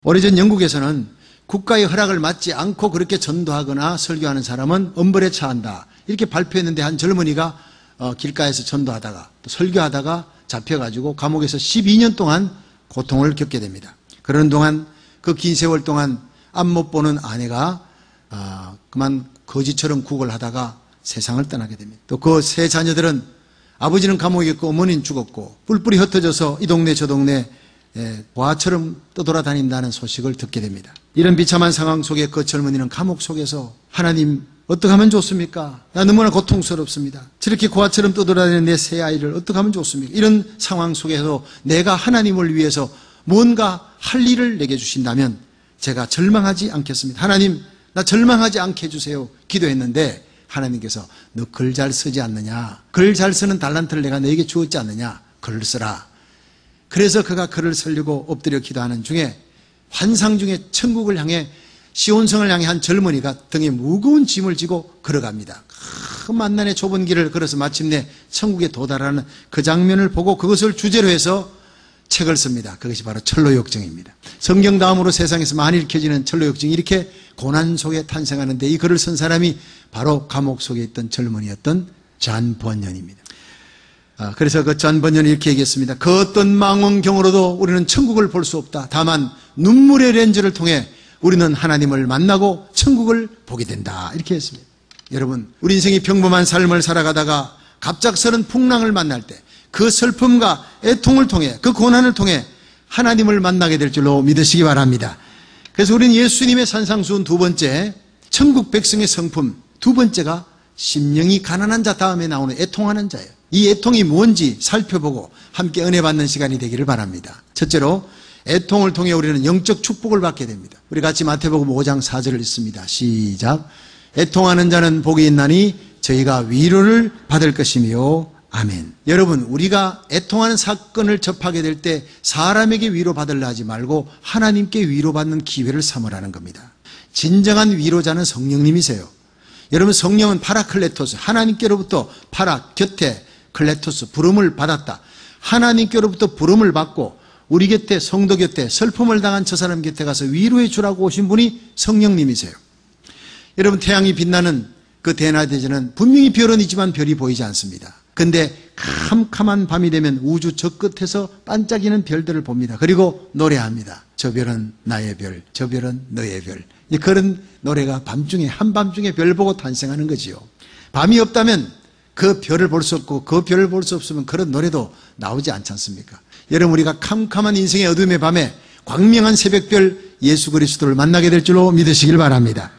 오래전 영국에서는 국가의 허락을 받지 않고 그렇게 전도하거나 설교하는 사람은 엄벌에 처한다 이렇게 발표했는데, 한 젊은이가 길가에서 전도하다가 또 설교하다가 잡혀가지고 감옥에서 12년 동안 고통을 겪게 됩니다. 그러는 동안, 그 긴 세월 동안 앞 못 보는 아내가 그만 거지처럼 구걸하다가 세상을 떠나게 됩니다. 또 그 세 자녀들은, 아버지는 감옥에 있고 어머니는 죽었고 뿔뿔이 흩어져서 이 동네 저 동네 고아처럼 떠돌아다닌다는 소식을 듣게 됩니다. 이런 비참한 상황 속에 그 젊은이는 감옥 속에서, 하나님 어떻게 하면 좋습니까? 나 너무나 고통스럽습니다. 저렇게 고아처럼 떠돌아다니는 내 새 아이를 어떻게 하면 좋습니까? 이런 상황 속에서 내가 하나님을 위해서 뭔가 할 일을 내게 주신다면 제가 절망하지 않겠습니다. 하나님, 나 절망하지 않게 해주세요. 기도했는데 하나님께서 너 글 잘 쓰지 않느냐? 글 잘 쓰는 달란트를 내가 너에게 주었지 않느냐? 글을 쓰라. 그래서 그가 글을 쓰려고 엎드려 기도하는 중에, 환상 중에 천국을 향해, 시온성을 향해 한 젊은이가 등에 무거운 짐을 지고 걸어갑니다. 그 만난의 좁은 길을 걸어서 마침내 천국에 도달하는 그 장면을 보고 그것을 주제로 해서 책을 씁니다. 그것이 바로 철로역정입니다. 성경 다음으로 세상에서 많이 읽혀지는 철로역정이 이렇게 고난 속에 탄생하는데, 이 글을 쓴 사람이 바로 감옥 속에 있던 젊은이였던 존 번연입니다. 그래서 그 존 번연이 이렇게 얘기했습니다. 그 어떤 망원경으로도 우리는 천국을 볼 수 없다. 다만 눈물의 렌즈를 통해 우리는 하나님을 만나고 천국을 보게 된다. 이렇게 했습니다. 여러분, 우리 인생이 평범한 삶을 살아가다가 갑작스런 풍랑을 만날 때 그 슬픔과 애통을 통해, 그 고난을 통해 하나님을 만나게 될 줄로 믿으시기 바랍니다. 그래서 우리는 예수님의 산상수훈 두 번째, 천국 백성의 성품 두 번째가 심령이 가난한 자 다음에 나오는 애통하는 자예요. 이 애통이 뭔지 살펴보고 함께 은혜 받는 시간이 되기를 바랍니다. 첫째로, 애통을 통해 우리는 영적 축복을 받게 됩니다. 우리 같이 마태복음 5장 4절을 읽습니다. 시작. 애통하는 자는 복이 있나니 저희가 위로를 받을 것이며. 아멘. 여러분, 우리가 애통하는 사건을 접하게 될 때 사람에게 위로받으려 하지 말고 하나님께 위로받는 기회를 삼으라는 겁니다. 진정한 위로자는 성령님이세요. 여러분, 성령은 파라클레토스, 하나님께로부터 파라, 곁에, 클레토스, 부름을 받았다. 하나님께로부터 부름을 받고 우리 곁에, 성도 곁에, 슬픔을 당한 저 사람 곁에 가서 위로해 주라고 오신 분이 성령님이세요. 여러분, 태양이 빛나는 그 대낮에는 분명히 별은 있지만 별이 보이지 않습니다. 근데 캄캄한 밤이 되면 우주 저 끝에서 반짝이는 별들을 봅니다. 그리고 노래합니다. 저 별은 나의 별, 저 별은 너의 별. 그런 노래가 밤중에, 한밤중에 별 보고 탄생하는 거지요. 밤이 없다면 그 별을 볼 수 없고, 그 별을 볼 수 없으면 그런 노래도 나오지 않지 않습니까? 여러분, 우리가 캄캄한 인생의 어둠의 밤에 광명한 새벽별 예수 그리스도를 만나게 될 줄로 믿으시길 바랍니다.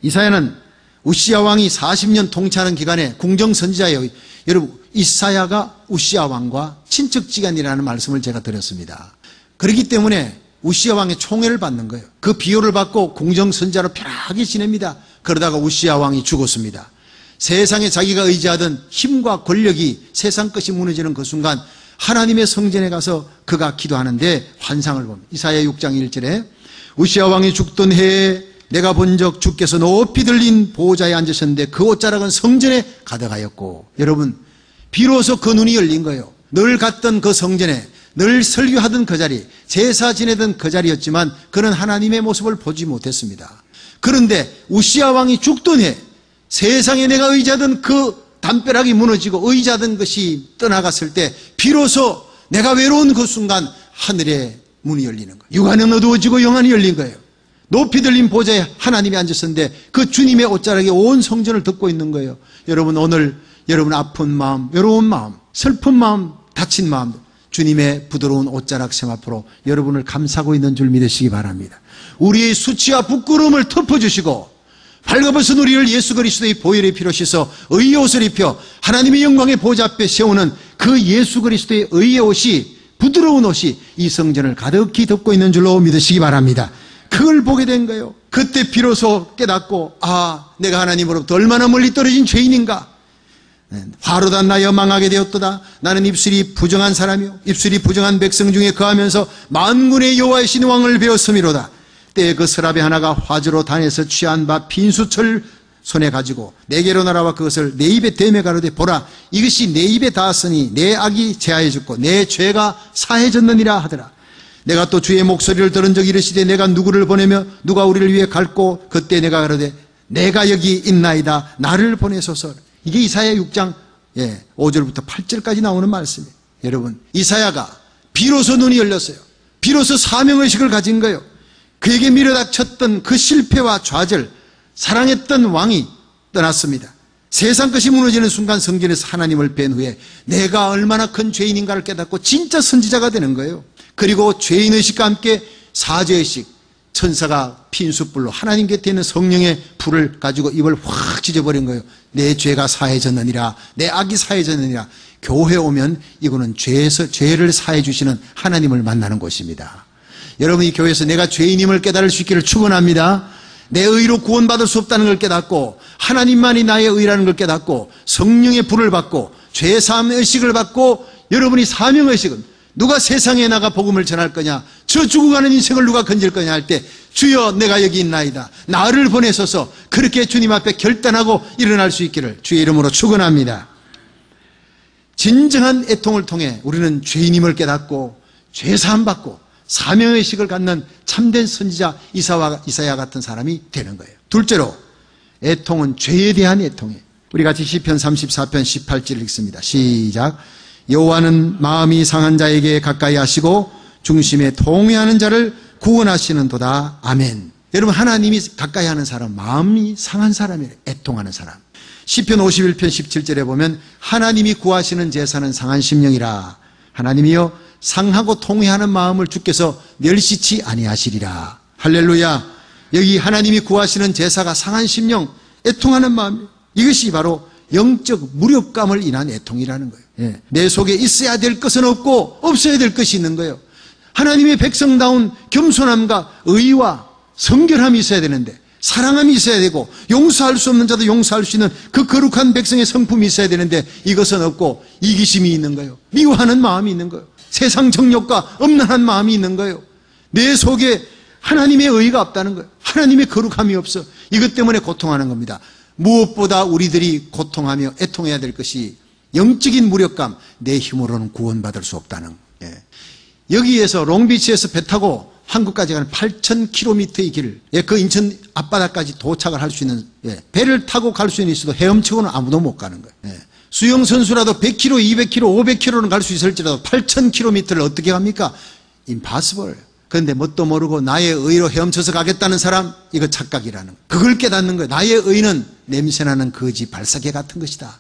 이사야는 우시야 왕이 40년 통치하는 기간에 궁정선지자예요. 여러분, 이사야가 우시야 왕과 친척지간이라는 말씀을 제가 드렸습니다. 그렇기 때문에 우시야 왕의 총애를 받는 거예요. 그 비호를 받고 궁정선지자로 편하게 지냅니다. 그러다가 우시야 왕이 죽었습니다. 세상에 자기가 의지하던 힘과 권력이 세상 것이 무너지는 그 순간 하나님의 성전에 가서 그가 기도하는데 환상을 봅니다. 이사야 6장 1절에 우시야 왕이 죽던 해에 내가 본 적 주께서 높이 들린 보호자에 앉으셨는데 그 옷자락은 성전에 가득하였고. 여러분, 비로소 그 눈이 열린 거예요. 늘 갔던 그 성전에, 늘 설교하던 그 자리, 제사 지내던 그 자리였지만 그는 하나님의 모습을 보지 못했습니다. 그런데 우시야 왕이 죽던 해, 세상에 내가 의지하던 그 담벼락이 무너지고 의지하던 것이 떠나갔을 때 비로소 내가 외로운 그 순간 하늘의 문이 열리는 거예요. 육안은 어두워지고 영안이 열린 거예요. 높이 들린 보좌에 하나님이 앉으셨는데 그 주님의 옷자락에 온 성전을 덮고 있는 거예요. 여러분, 오늘 여러분 아픈 마음, 외로운 마음, 슬픈 마음, 다친 마음, 주님의 부드러운 옷자락 샘 앞으로 여러분을 감싸고 있는 줄 믿으시기 바랍니다. 우리의 수치와 부끄러움을 덮어주시고 발가벗은 우리를 예수 그리스도의 보혈의 피로 씻어 의의 옷을 입혀 하나님의 영광의 보좌 앞에 세우는 그 예수 그리스도의 의의 옷이, 부드러운 옷이 이 성전을 가득히 덮고 있는 줄로 믿으시기 바랍니다. 그걸 보게 된 거예요. 그때 비로소 깨닫고, 아, 내가 하나님으로부터 얼마나 멀리 떨어진 죄인인가. 화로다 나여 망하게 되었도다. 나는 입술이 부정한 사람이요 입술이 부정한 백성 중에 거하면서 만군의 여호와의 신 왕을 배웠음이로다. 때에 그 서랍에 하나가 화주로 단에서 취한 바 빈수철 손에 가지고 내게로 날아와 그것을 내 입에 대매 가로되 보라, 이것이 내 입에 닿았으니 내 악이 제하여졌고 내 죄가 사해졌느니라 하더라. 내가 또 주의 목소리를 들은 적이 이르시되 내가 누구를 보내며 누가 우리를 위해 갈고 그때 내가 가로되 내가 여기 있나이다 나를 보내소서. 이게 이사야 6장 5절부터 8절까지 나오는 말씀이에요. 여러분, 이사야가 비로소 눈이 열렸어요. 비로소 사명의식을 가진 거예요. 그에게 밀어닥쳤던 그 실패와 좌절, 사랑했던 왕이 떠났습니다. 세상 것이 무너지는 순간 성전에서 하나님을 뵌 후에 내가 얼마나 큰 죄인인가를 깨닫고 진짜 선지자가 되는 거예요. 그리고 죄인의식과 함께 사죄의식, 천사가 핀숯불로 하나님 곁에 있는 성령의 불을 가지고 입을 확 찢어버린 거예요. 내 죄가 사해졌느니라, 내 악이 사해졌느니라. 교회 오면 이거는 죄를 사해 주시는 하나님을 만나는 곳입니다. 여러분, 이 교회에서 내가 죄인임을 깨달을 수 있기를 축원합니다. 내 의로 구원받을 수 없다는 걸 깨닫고 하나님만이 나의 의라는 걸 깨닫고 성령의 불을 받고 죄사함 의식을 받고 여러분이 사명의식은 누가 세상에 나가 복음을 전할 거냐, 저 죽어가는 인생을 누가 건질 거냐 할 때 주여 내가 여기 있나이다 나를 보내소서, 그렇게 주님 앞에 결단하고 일어날 수 있기를 주의 이름으로 축원합니다. 진정한 애통을 통해 우리는 죄인임을 깨닫고 죄사함 받고 사명의식을 갖는 참된 선지자 이사야 같은 사람이 되는 거예요. 둘째로, 애통은 죄에 대한 애통이에요. 우리 같이 시편 34편 18절 읽습니다. 시작. 여호와는 마음이 상한 자에게 가까이 하시고 중심에 통회하는 자를 구원하시는도다. 아멘. 여러분, 하나님이 가까이 하는 사람, 마음이 상한 사람이에요. 애통하는 사람. 시편 51편 17절에 보면 하나님이 구하시는 제사는 상한 심령이라. 하나님이여 상하고 통회하는 마음을 주께서 멸시치 아니하시리라. 할렐루야. 여기 하나님이 구하시는 제사가 상한 심령, 애통하는 마음, 이것이 바로 영적 무력감을 인한 애통이라는 거예요. 내 속에 있어야 될 것은 없고 없어야 될 것이 있는 거예요. 하나님의 백성다운 겸손함과 의와 성결함이 있어야 되는데, 사랑함이 있어야 되고, 용서할 수 없는 자도 용서할 수 있는 그 거룩한 백성의 성품이 있어야 되는데 이것은 없고 이기심이 있는 거예요. 미워하는 마음이 있는 거예요. 세상 정욕과 엄란한 마음이 있는 거예요. 내 속에 하나님의 의가 없다는 거예요. 하나님의 거룩함이 없어. 이것 때문에 고통하는 겁니다. 무엇보다 우리들이 고통하며 애통해야 될 것이 영적인 무력감, 내 힘으로는 구원받을 수 없다는. 여기에서 롱비치에서 배 타고 한국까지 가는 8,000km의 길, 그 인천 앞바다까지 도착을 할 수 있는, 배를 타고 갈 수 있어도 헤엄치고는 아무도 못 가는 거예요. 수영선수라도 100km, 200km, 500km는 갈 수 있을지라도 8,000km를 어떻게 갑니까? impossible. 그런데 뭣도 모르고 나의 의로 헤엄쳐서 가겠다는 사람, 이거 착각이라는 거예요. 그걸 깨닫는 거예요. 나의 의는 냄새나는 거지 발사계 같은 것이다.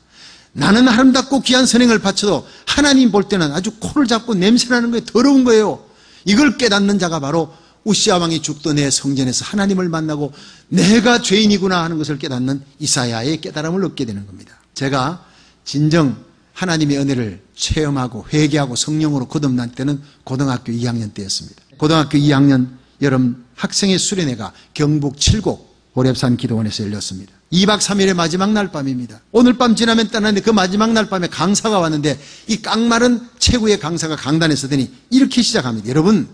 나는 아름답고 귀한 선행을 바쳐도 하나님 볼 때는 아주 코를 잡고 냄새나는 거예요. 더러운 거예요. 이걸 깨닫는 자가 바로 우시아 왕이 죽던 해 성전에서 하나님을 만나고 내가 죄인이구나 하는 것을 깨닫는 이사야의 깨달음을 얻게 되는 겁니다. 제가 진정 하나님의 은혜를 체험하고 회개하고 성령으로 거듭난 때는 고등학교 2학년 때였습니다. 고등학교 2학년 여름 학생의 수련회가 경북 칠곡 오랩산 기도원에서 열렸습니다. 2박 3일의 마지막 날 밤입니다. 오늘 밤 지나면 떠나는데 그 마지막 날 밤에 강사가 왔는데 이 깡마른 최고의 강사가 강단에 서더니 이렇게 시작합니다. 여러분,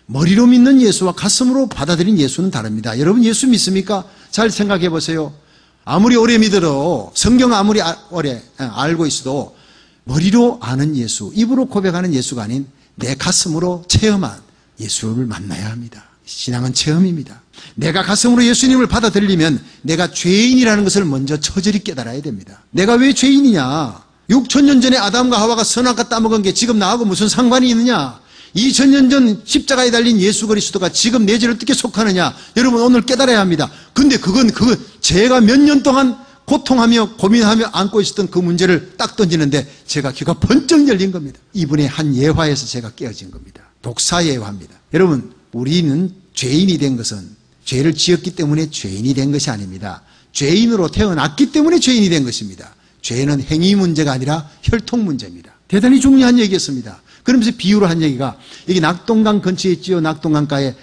머리로 믿는 예수와 가슴으로 받아들인 예수는 다릅니다. 여러분, 예수 믿습니까? 잘 생각해 보세요. 아무리 오래 믿어도, 성경 아무리 오래 알고 있어도 머리로 아는 예수, 입으로 고백하는 예수가 아닌 내 가슴으로 체험한 예수를 만나야 합니다. 신앙은 체험입니다. 내가 가슴으로 예수님을 받아들이려면 내가 죄인이라는 것을 먼저 처절히 깨달아야 됩니다. 내가 왜 죄인이냐? 6,000년 전에 아담과 하와가 선악과 따먹은 게 지금 나하고 무슨 상관이 있느냐? 2000년 전 십자가에 달린 예수 그리스도가 지금 내 죄를 어떻게 속하느냐? 여러분, 오늘 깨달아야 합니다. 근데 그건 제가 몇 년 동안 고통하며 고민하며 안고 있었던 그 문제를 딱 던지는데 제가 귀가 번쩍 열린 겁니다. 이분의 한 예화에서 제가 깨어진 겁니다. 독사 예화입니다. 여러분, 우리는 죄인이 된 것은 죄를 지었기 때문에 죄인이 된 것이 아닙니다. 죄인으로 태어났기 때문에 죄인이 된 것입니다. 죄는 행위 문제가 아니라 혈통 문제입니다. 대단히 중요한 얘기였습니다. 그러면서 비유로 한 얘기가, 여기 낙동강 근처에 있지요. 낙동강가에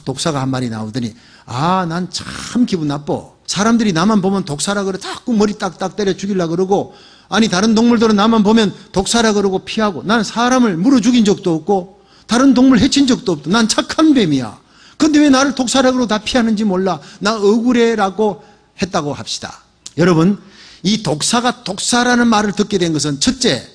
독사가 한 마리 나오더니 난 참 기분 나빠. 사람들이 나만 보면 독사라 그래 자꾸 머리 딱딱 때려 죽이려고 그러고, 아니 다른 동물들은 나만 보면 독사라 그러고 피하고, 나는 사람을 물어 죽인 적도 없고 다른 동물 해친 적도 없고 난 착한 뱀이야. 근데 왜 나를 독사라 그러고 다 피하는지 몰라. 나 억울해라고 했다고 합시다. 여러분, 이 독사가 독사라는 말을 듣게 된 것은 첫째,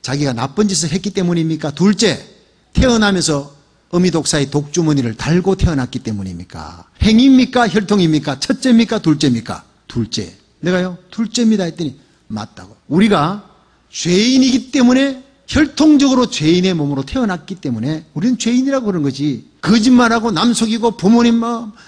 자기가 나쁜 짓을 했기 때문입니까? 둘째, 태어나면서 어미 독사의 독주머니를 달고 태어났기 때문입니까? 행위입니까? 혈통입니까? 첫째입니까? 둘째입니까? 둘째. 내가요, 둘째입니다 했더니 맞다고. 우리가 죄인이기 때문에 혈통적으로 죄인의 몸으로 태어났기 때문에 우리는 죄인이라고 그런 거지. 거짓말하고 남 속이고 부모님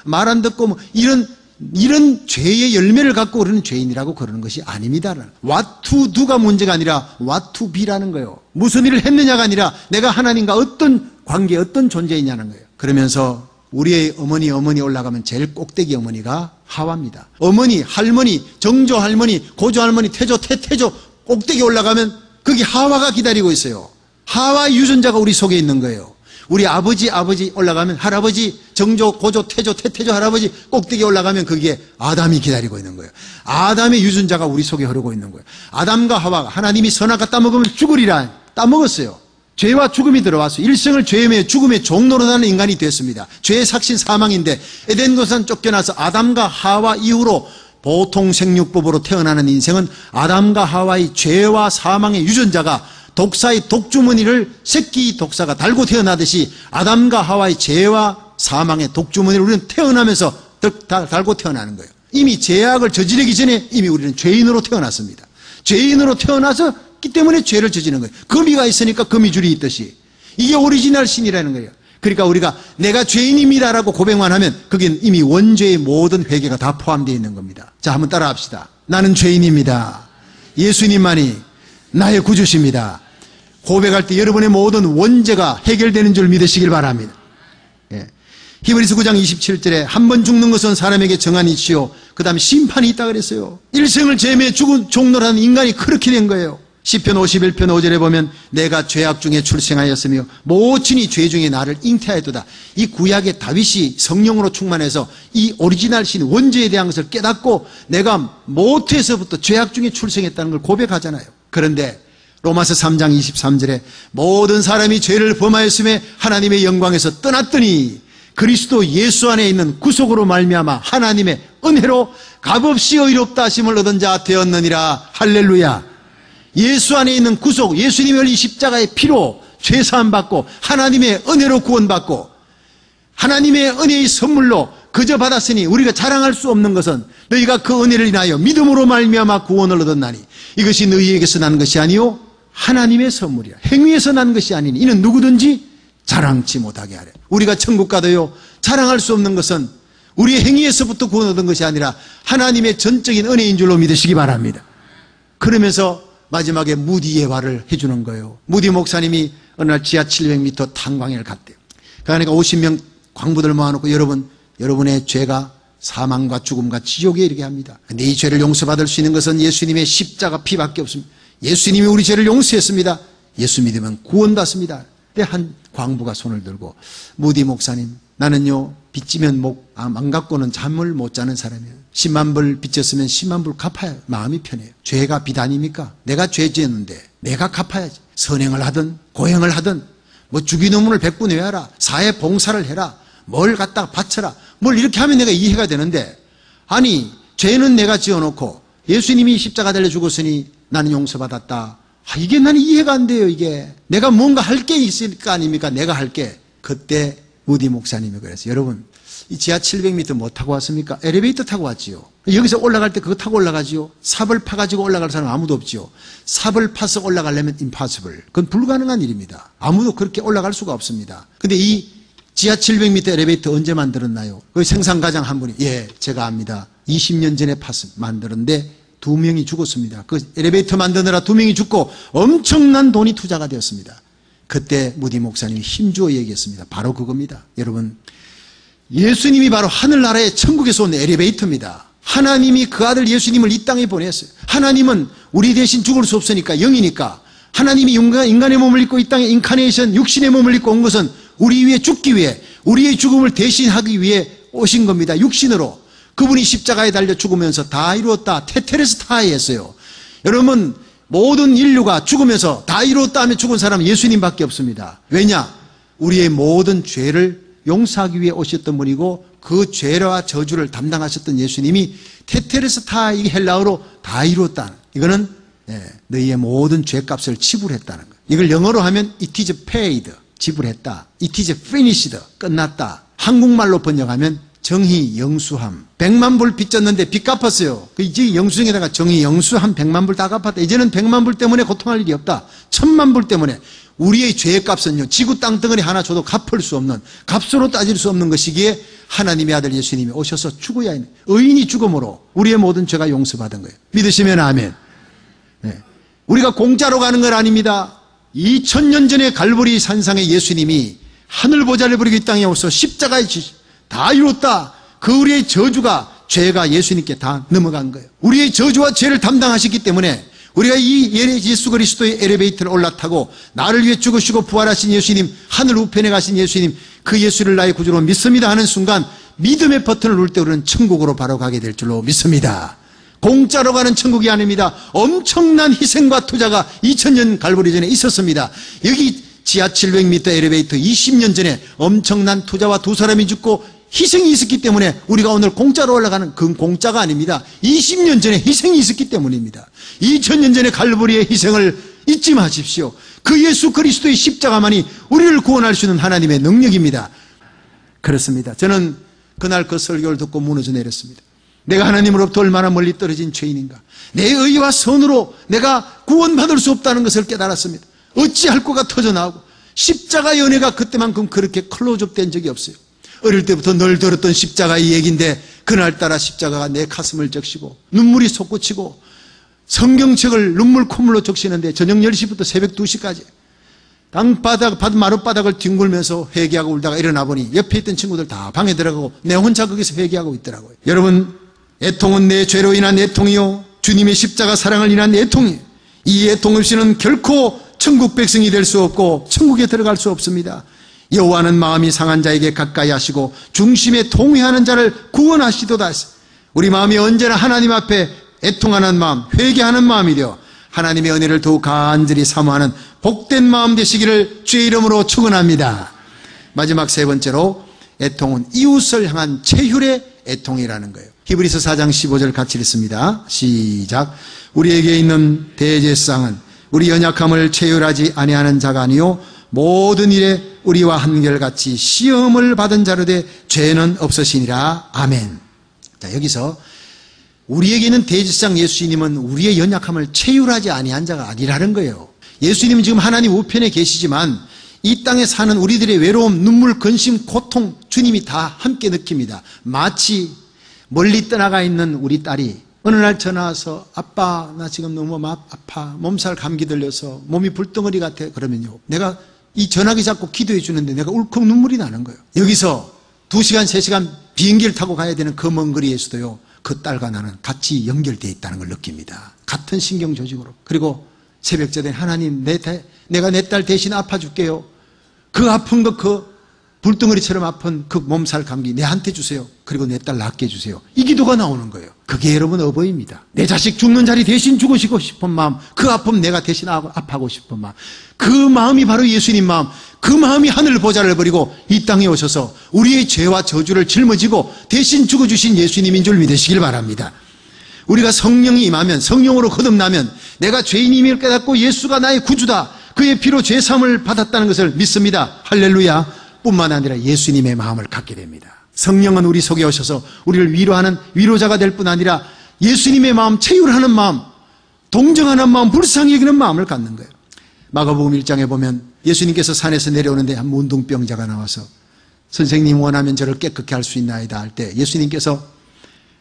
말 안 듣고 이런 죄의 열매를 갖고 우리는 죄인이라고 그러는 것이 아닙니다. What to do가 문제가 아니라 what to be라는 거예요. 무슨 일을 했느냐가 아니라 내가 하나님과 어떤 관계, 어떤 존재이냐는 거예요. 그러면서 우리의 어머니 올라가면 제일 꼭대기 어머니가 하와입니다. 어머니, 할머니, 정조 할머니, 고조 할머니, 태조, 태태조 꼭대기 올라가면 거기 하와가 기다리고 있어요. 하와의 유전자가 우리 속에 있는 거예요. 우리 아버지 올라가면 할아버지, 정조, 고조, 태조, 태태조 할아버지 꼭대기 올라가면 거기에 아담이 기다리고 있는 거예요. 아담의 유전자가 우리 속에 흐르고 있는 거예요. 아담과 하와가 하나님이 선악과 따먹으면 죽으리라 따먹었어요. 죄와 죽음이 들어와서 일생을 죄의 죽음의 종로로 나는 인간이 됐습니다. 죄의 삭신 사망인데 에덴 동산 쫓겨나서 아담과 하와 이후로 보통 생육법으로 태어나는 인생은 아담과 하와의 죄와 사망의 유전자가 독사의 독주머니를 새끼 독사가 달고 태어나듯이 아담과 하와의 죄와 사망의 독주머니를 우리는 태어나면서 달고 태어나는 거예요. 이미 죄악을 저지르기 전에 이미 우리는 죄인으로 태어났습니다. 죄인으로 태어나서기 때문에 죄를 저지르는 거예요. 거미가 있으니까 거미줄이 있듯이. 이게 오리지널 신이라는 거예요. 그러니까 우리가 내가 죄인입니다라고 고백만 하면 거긴 이미 원죄의 모든 회개가 다 포함되어 있는 겁니다. 자, 한번 따라합시다. 나는 죄인입니다. 예수님만이 나의 구주십니다. 고백할 때 여러분의 모든 원죄가 해결되는 줄 믿으시길 바랍니다. 예. 히브리서 9장 27절에 한 번 죽는 것은 사람에게 정한 이치요 그 다음에 심판이 있다 그랬어요. 일생을 죄에 죽은 종로라는 인간이 그렇게 된 거예요. 시편 51편 5절에 보면 내가 죄악 중에 출생하였으며 모친이 죄 중에 나를 잉태하였도다. 이 구약의 다윗이 성령으로 충만해서 이 오리지널 신 원죄에 대한 것을 깨닫고 내가 모태에서부터 죄악 중에 출생했다는 걸 고백하잖아요. 그런데 로마서 3장 23절에 모든 사람이 죄를 범하였음에 하나님의 영광에서 떠났더니 그리스도 예수 안에 있는 구속으로 말미암아 하나님의 은혜로 값없이 의롭다 하심을 얻은 자 되었느니라. 할렐루야. 예수 안에 있는 구속, 예수님의 흘린 십자가의 피로 죄사함 받고 하나님의 은혜로 구원받고 하나님의 은혜의 선물로 그저 받았으니 우리가 자랑할 수 없는 것은 너희가 그 은혜를 인하여 믿음으로 말미암아 구원을 얻었나니 이것이 너희에게서 난 것이 아니요 하나님의 선물이야. 행위에서 난 것이 아니니 이는 누구든지 자랑치 못하게 하래. 우리가 천국 가도요 자랑할 수 없는 것은 우리의 행위에서부터 구원 얻은 것이 아니라 하나님의 전적인 은혜인 줄로 믿으시기 바랍니다. 그러면서 마지막에 무디 예화를 해주는 거예요. 무디 목사님이 어느 날 지하 700m 탄광을 갔대요. 그러니까 50명 광부들 모아놓고 여러분의 죄가 사망과 죽음과 지옥에 이르게 합니다. 근데 이 죄를 용서받을 수 있는 것은 예수님의 십자가 피밖에 없습니다. 예수님이 우리 죄를 용서했습니다. 예수 믿으면 구원받습니다. 그때 한 광부가 손을 들고 무디 목사님 나는요 빚지면 안 갖고는 잠을 못 자는 사람이에요. 10만 불 빚졌으면 10만 불 갚아야 마음이 편해요. 죄가 빚 아닙니까? 내가 죄 지었는데 내가 갚아야지. 선행을 하든 고행을 하든 뭐 주기도문을 100분 외워라. 사회 봉사를 해라. 뭘 갖다가 바쳐라. 뭘 이렇게 하면 내가 이해가 되는데 아니 죄는 내가 지어놓고 예수님이 십자가 달려 죽었으니 나는 용서받았다. 이게 나는 이해가 안 돼요. 이게 내가 뭔가 할 게 있을 거 아닙니까? 내가 할 게. 그때 무디 목사님이 그랬어요. 여러분 이 지하 700m 뭐 타고 왔습니까? 엘리베이터 타고 왔지요. 여기서 올라갈 때 그거 타고 올라가지요. 삽을 파가지고 올라갈 사람 아무도 없지요. 삽을 파서 올라가려면 impossible. 그건 불가능한 일입니다. 아무도 그렇게 올라갈 수가 없습니다. 근데 이 지하 700m 엘리베이터 언제 만들었나요? 그 생산가장 한 분이 제가 압니다. 20년 전에 만들었는데 2명이 죽었습니다. 그 엘리베이터 만드느라 2명이 죽고 엄청난 돈이 투자가 되었습니다. 그때 무디 목사님이 힘주어 얘기했습니다. 바로 그겁니다. 여러분 예수님이 바로 하늘나라의 천국에서 온 엘리베이터입니다. 하나님이 그 아들 예수님을 이 땅에 보냈어요. 하나님은 우리 대신 죽을 수 없으니까 영이니까 하나님이 인간의 몸을 입고 이 땅에 인카네이션 육신의 몸을 입고 온 것은 우리 위해 죽기 위해 우리의 죽음을 대신하기 위해 오신 겁니다. 육신으로. 그분이 십자가에 달려 죽으면서 다 이루었다. 테테레스타이 했어요. 여러분 모든 인류가 죽으면서 다 이루었다 하면 죽은 사람은 예수님밖에 없습니다. 왜냐? 우리의 모든 죄를 용서하기 위해 오셨던 분이고 그 죄와 저주를 담당하셨던 예수님이 테테레스타이 헬라어로 다 이루었다. 이거는 너희의 모든 죄값을 지불했다는 거예요. 이걸 영어로 하면 it is paid. 지불했다. It is finished. 끝났다. 한국말로 번역하면 정의 영수함. 100만 불 빚졌는데 빚 갚았어요. 이제 영수증에다가 정의 영수함 100만 불 다 갚았다. 이제는 100만 불 때문에 고통할 일이 없다. 1000만 불 때문에 우리의 죄의 값은요, 지구 땅덩어리 하나 줘도 갚을 수 없는, 값으로 따질 수 없는 것이기에 하나님의 아들 예수님이 오셔서 죽어야 하는, 의인이 죽음으로 우리의 모든 죄가 용서받은 거예요. 믿으시면 아멘. 네. 우리가 공짜로 가는 건 아닙니다. 2000년 전에 갈보리 산상에 예수님이 하늘 보좌를 버리고 이 땅에 오셔서 십자가에 다 이뤘다. 그 우리의 저주가, 죄가 예수님께 다 넘어간 거예요. 우리의 저주와 죄를 담당하셨기 때문에 우리가 이 예수 그리스도의 엘리베이터를 올라타고 나를 위해 죽으시고 부활하신 예수님, 하늘 우편에 가신 예수님, 그 예수를 나의 구주로 믿습니다 하는 순간 믿음의 버튼을 누를 때 우리는 천국으로 바로 가게 될 줄로 믿습니다. 공짜로 가는 천국이 아닙니다. 엄청난 희생과 투자가 2000년 갈보리 전에 있었습니다. 여기 지하 700m 엘리베이터 20년 전에 엄청난 투자와 두 사람이 죽고 희생이 있었기 때문에 우리가 오늘 공짜로 올라가는, 그건 공짜가 아닙니다. 20년 전에 희생이 있었기 때문입니다. 2000년 전에 갈보리의 희생을 잊지 마십시오. 그 예수 그리스도의 십자가만이 우리를 구원할 수 있는 하나님의 능력입니다. 그렇습니다. 저는 그날 그 설교를 듣고 무너져 내렸습니다. 내가 하나님으로부터 얼마나 멀리 떨어진 죄인인가. 내 의와 선으로 내가 구원받을 수 없다는 것을 깨달았습니다. 어찌할 거가 터져나오고 십자가의 은혜가 그때만큼 그렇게 클로즈업 된 적이 없어요. 어릴 때부터 늘 들었던 십자가의 얘기인데 그날따라 십자가가 내 가슴을 적시고 눈물이 솟구치고 성경책을 눈물 콧물로 적시는데 저녁 10시부터 새벽 2시까지 땅바닥, 마룻바닥을 뒹굴면서 회개하고 울다가 일어나 보니 옆에 있던 친구들 다 방에 들어가고 내 혼자 거기서 회개하고 있더라고요. 여러분, 애통은 내 죄로 인한 애통이요, 주님의 십자가 사랑을 인한 애통이에요. 이 애통 없이는 결코 천국 백성이 될 수 없고 천국에 들어갈 수 없습니다. 여호와는 마음이 상한 자에게 가까이 하시고 중심에 통회하는 자를 구원하시도다. 우리 마음이 언제나 하나님 앞에 애통하는 마음, 회개하는 마음이려 하나님의 은혜를 더욱 간절히 사모하는 복된 마음 되시기를 주의 이름으로 축원합니다. 마지막 세 번째로, 애통은 이웃을 향한 체휼의 애통이라는 거예요. 히브리서 4장 15절 같이 읽습니다. 시작. 우리에게 있는 대제사장은 우리 연약함을 체휼하지 아니하는 자가 아니요 모든 일에 우리와 한결같이 시험을 받은 자로 돼 죄는 없으시니라. 아멘. 자, 여기서 우리에게 있는 대제사장 예수님은 우리의 연약함을 체휼하지 아니한 자가 아니라는 거예요. 예수님은 지금 하나님 우편에 계시지만 이 땅에 사는 우리들의 외로움, 눈물, 근심, 고통 주님이 다 함께 느낍니다. 마치 멀리 떠나가 있는 우리 딸이 어느 날 전화 와서 아빠 나 지금 너무 아파, 몸살 감기 들려서 몸이 불덩어리 같아. 그러면요, 내가 이 전화기 잡고 기도해 주는데 내가 울컥 눈물이 나는 거예요. 여기서 2시간 3시간 비행기를 타고 가야 되는 그 먼 거리에서도요, 그 딸과 나는 같이 연결되어 있다는 걸 느낍니다. 같은 신경 조직으로. 그리고 새벽전에 하나님, 내가 내 딸 대신 아파줄게요. 그 아픈 거, 그 불덩어리처럼 아픈 그 몸살 감기 내한테 주세요. 그리고 내 딸 낫게 해주세요. 이 기도가 나오는 거예요. 그게 여러분 어버이입니다. 내 자식 죽는 자리 대신 죽으시고 싶은 마음, 그 아픔 내가 대신 아파하고 싶은 마음, 그 마음이 바로 예수님 마음. 그 마음이 하늘 보좌를 버리고 이 땅에 오셔서 우리의 죄와 저주를 짊어지고 대신 죽어주신 예수님인 줄 믿으시길 바랍니다. 우리가 성령이 임하면, 성령으로 거듭나면 내가 죄인임을 깨닫고 예수가 나의 구주다, 그의 피로 죄사함을 받았다는 것을 믿습니다. 할렐루야. 뿐만 아니라 예수님의 마음을 갖게 됩니다. 성령은 우리 속에 오셔서 우리를 위로하는 위로자가 될 뿐 아니라 예수님의 마음, 체휼하는 마음, 동정하는 마음, 불쌍히 여기는 마음을 갖는 거예요. 마가복음 1장에 보면 예수님께서 산에서 내려오는데 한 문둥병자가 나와서 선생님 원하면 저를 깨끗게 할 수 있나이다 할 때 예수님께서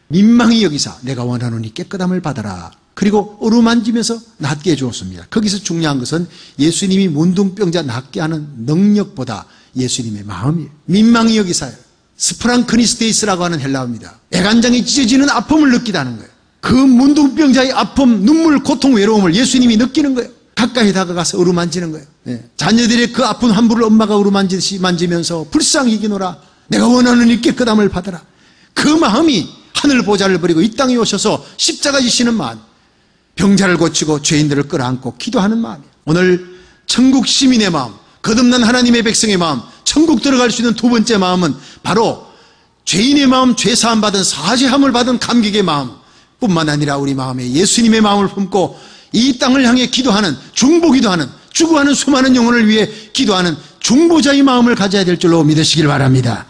민망히 여기사 내가 원하노니 깨끗함을 받아라. 그리고 어루만지면서 낫게 해주었습니다. 거기서 중요한 것은 예수님이 문둥병자 낫게 하는 능력보다 예수님의 마음이에요. 민망히 여기사요. 스프랑크니스테이스라고 하는 헬라어입니다. 애간장이 찢어지는 아픔을 느끼다는 거예요. 그 문둥병자의 아픔, 눈물, 고통, 외로움을 예수님이 느끼는 거예요. 가까이 다가가서 어루만지는 거예요. 네. 자녀들의 그 아픈 환부를 엄마가 어루만지듯이 만지면서 불쌍히 여기노라. 내가 원하는 이 깨끗함을 받아라. 그 마음이 하늘 보좌를 버리고 이 땅에 오셔서 십자가 지시는 마음, 병자를 고치고 죄인들을 끌어안고 기도하는 마음이에요. 오늘 천국 시민의 마음, 거듭난 하나님의 백성의 마음, 천국 들어갈 수 있는 두 번째 마음은 바로 죄인의 마음, 죄사함 받은, 사죄함을 받은 감격의 마음 뿐만 아니라 우리 마음에 예수님의 마음을 품고 이 땅을 향해 기도하는, 중보기도하는, 추구하는 수많은 영혼을 위해 기도하는 중보자의 마음을 가져야 될 줄로 믿으시길 바랍니다.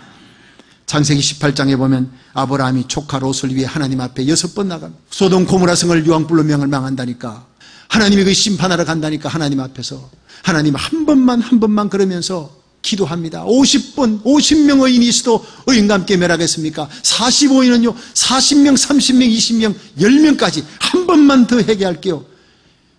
창세기 18장에 보면 아브라함이 조카 롯을 위해 하나님 앞에 6번 나갑니다. 소돔 고모라 성을 유황불로 멸망한다니까, 하나님이 그 심판하러 간다니까 하나님 앞에서 하나님 한 번만 그러면서 기도합니다. 50번 50명 의인이 있어도 의인과 함께 멸하겠습니까? 45인은요 40명 30명 20명 10명까지 한 번만 더 회개할게요.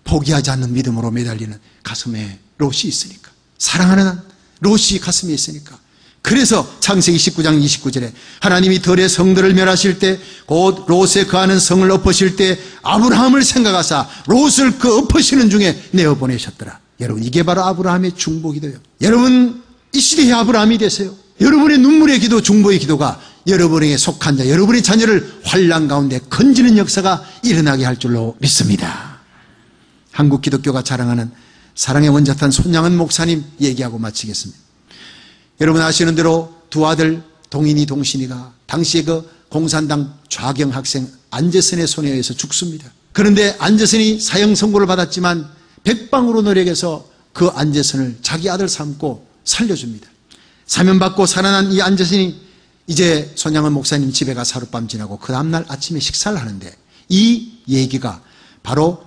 포기하지 않는 믿음으로 매달리는 가슴에 롯이 있으니까, 사랑하는 롯이 가슴에 있으니까. 그래서 창세기 19장 29절에 하나님이 들의 성들을 멸하실 때 곧 롯에 거하는 성을 엎으실 때 아브라함을 생각하사 롯을 그 엎으시는 중에 내어보내셨더라. 여러분, 이게 바로 아브라함의 중보기도예요. 여러분, 이 시대의 아브라함이 되세요. 여러분의 눈물의 기도, 중보의 기도가 여러분에게 속한 자, 여러분의 자녀를 환난 가운데 건지는 역사가 일어나게 할 줄로 믿습니다. 한국 기독교가 자랑하는 사랑의 원자탄 손양은 목사님 얘기하고 마치겠습니다. 여러분 아시는 대로 두 아들 동인이 동신이가 당시에 그 공산당 좌경 학생 안재선의 손에 의해서 죽습니다. 그런데 안재선이 사형 선고를 받았지만 백방으로 노력해서 그 안재선을 자기 아들 삼고 살려줍니다. 사면받고 살아난 이 안재선이 이제 손양은 목사님 집에 가서 하룻밤 지나고 그 다음날 아침에 식사를 하는데 이 얘기가 바로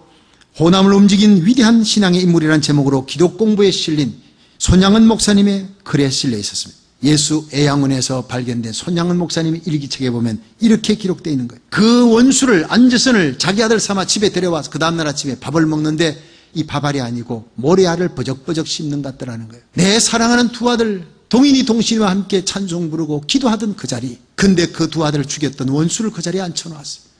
호남을 움직인 위대한 신앙의 인물이라는 제목으로 기독 공부에 실린 손양은 목사님의 글에 실려 있었습니다. 예수 애양원에서 발견된 손양은 목사님의 일기책에 보면 이렇게 기록되어 있는 거예요. 그 원수를 안재선을 자기 아들 삼아 집에 데려와서 그 다음날 아침에 밥을 먹는데 이 밥알이 아니고 모래알을 버적버적 씹는 것 같더라는 거예요. 내 사랑하는 두 아들 동인이 동신이와 함께 찬송 부르고 기도하던 그 자리, 근데 그 두 아들을 죽였던 원수를 그 자리에 앉혀놓았어요.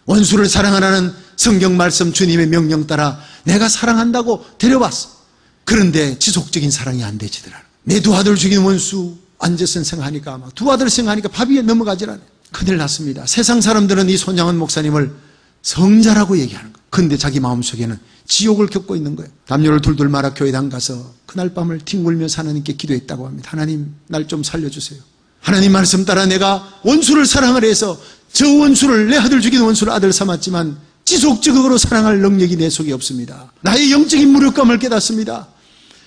원수를 사랑하라는 성경 말씀 주님의 명령 따라 내가 사랑한다고 데려왔어. 그런데 지속적인 사랑이 안 되지더라. 내 두 아들 죽인 원수 안재선 생각하니까 아마 두 아들 생각하니까 밥 위에 넘어가질 않아요. 큰일 났습니다. 세상 사람들은 이 손양은 목사님을 성자라고 얘기하는 거예요. 근데 자기 마음속에는 지옥을 겪고 있는 거예요. 담요를 둘둘 말아 교회당 가서 그날 밤을 뒹굴면서 하나님께 기도했다고 합니다. 하나님, 날 좀 살려주세요. 하나님 말씀 따라 내가 원수를 사랑을 해서 저 원수를, 내 아들 죽인 원수를 아들 삼았지만 지속적으로 사랑할 능력이 내 속에 없습니다. 나의 영적인 무력감을 깨닫습니다.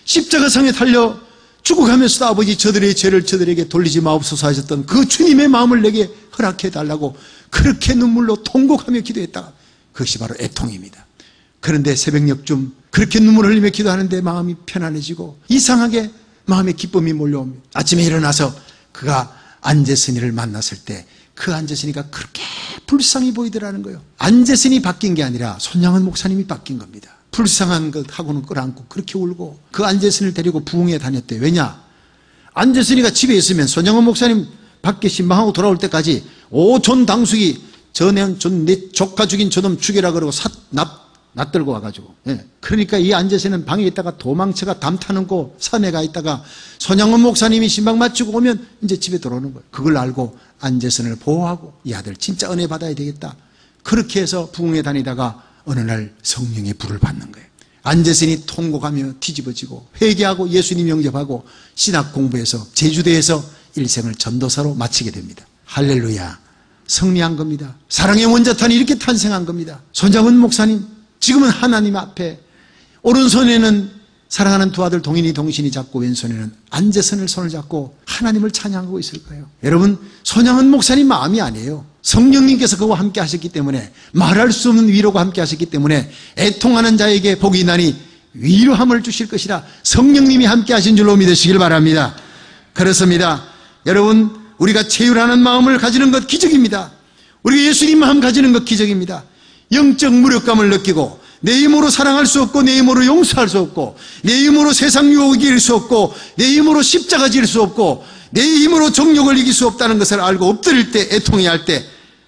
십자가상에 달려 죽어가면서도 아버지 저들의 죄를 저들에게 돌리지 마옵소서 하셨던 그 주님의 마음을 내게 허락해 달라고 그렇게 눈물로 통곡하며 기도했다가 그것이 바로 애통입니다. 그런데 새벽녘쯤 그렇게 눈물을 흘리며 기도하는데 마음이 편안해지고 이상하게 마음에 기쁨이 몰려옵니다. 아침에 일어나서 그가 안재선이를 만났을 때 그 안재선이가 그렇게 불쌍히 보이더라는 거예요. 안재선이 바뀐 게 아니라 손양은 목사님이 바뀐 겁니다. 불쌍한 것하고는 끌어안고 그렇게 울고 그 안재선을 데리고 부흥에 다녔대요. 왜냐? 안재선이가 집에 있으면 손양은 목사님 밖에 신방하고 돌아올 때까지 오존 당숙이 내 조카 죽인 저놈 죽여라 그러고 낯들고 와가지고. 예. 그러니까 이 안재선은 방에 있다가 도망쳐가 담 타는 거 산에 가 있다가 손양은 목사님이 신방 마치고 오면 이제 집에 들어오는 거예요. 그걸 알고 안재선을 보호하고 이 아들 진짜 은혜 받아야 되겠다. 그렇게 해서 부흥에 다니다가 어느 날 성령의 불을 받는 거예요. 안재선이 통곡하며 뒤집어지고 회개하고 예수님 영접하고 신학 공부해서 제주도에서 일생을 전도사로 마치게 됩니다. 할렐루야. 승리한 겁니다. 사랑의 원자탄이 이렇게 탄생한 겁니다. 손양은 목사님 지금은 하나님 앞에 오른손에는 사랑하는 두 아들 동인이 동신이 잡고 왼손에는 안재선을 손을 잡고 하나님을 찬양하고 있을 거예요. 여러분, 손양은 목사님 마음이 아니에요. 성령님께서 그와 함께 하셨기 때문에, 말할 수 없는 위로가 함께 하셨기 때문에 애통하는 자에게 복이 나니 위로함을 주실 것이라 성령님이 함께 하신 줄로 믿으시길 바랍니다. 그렇습니다. 여러분, 우리가 체휼하는 마음을 가지는 것 기적입니다. 우리가 예수님 마음 가지는 것 기적입니다. 영적 무력감을 느끼고 내 힘으로 사랑할 수 없고 내 힘으로 용서할 수 없고 내 힘으로 세상 유혹을 이길 수 없고 내 힘으로 십자가 질 수 없고 내 힘으로 정욕을 이길 수 없다는 것을 알고 엎드릴 때, 애통해할 때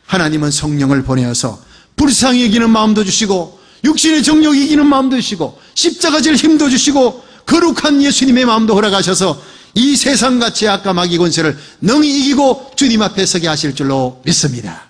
하나님은 성령을 보내어서 불쌍히 여기는 마음도 주시고 육신의 정욕을 이기는 마음도 주시고 십자가 질 힘도 주시고 거룩한 예수님의 마음도 허락하셔서 이 세상과 죄악과 마귀 권세를 능히 이기고 주님 앞에 서게 하실 줄로 믿습니다.